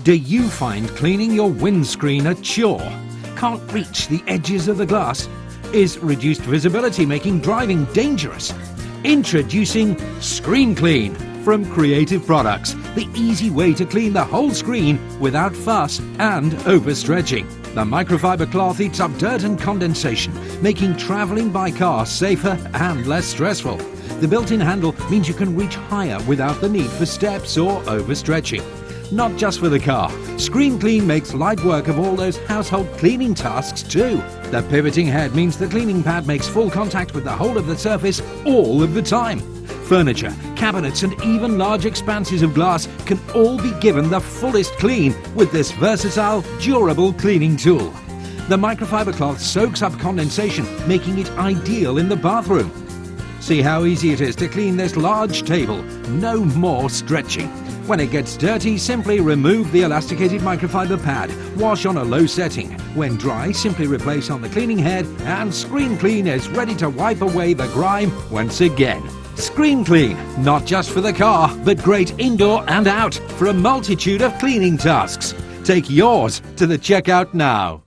Do you find cleaning your windscreen a chore? Can't reach the edges of the glass? Is reduced visibility making driving dangerous? Introducing Screen Clean from Creative Products, the easy way to clean the whole screen without fuss and overstretching. The microfiber cloth eats up dirt and condensation, making travelling by car safer and less stressful. The built-in handle means you can reach higher without the need for steps or overstretching. Not just for the car, Screen Clean makes light work of all those household cleaning tasks too. The pivoting head means the cleaning pad makes full contact with the whole of the surface all of the time. Furniture, cabinets and even large expanses of glass can all be given the fullest clean with this versatile, durable cleaning tool. The microfiber cloth soaks up condensation, making it ideal in the bathroom. See how easy it is to clean this large table. No more stretching. When it gets dirty, simply remove the elasticated microfiber pad. Wash on a low setting. When dry, simply replace on the cleaning head, and Screen Clean is ready to wipe away the grime once again. Screen Clean, not just for the car, but great indoor and out for a multitude of cleaning tasks. Take yours to the checkout now.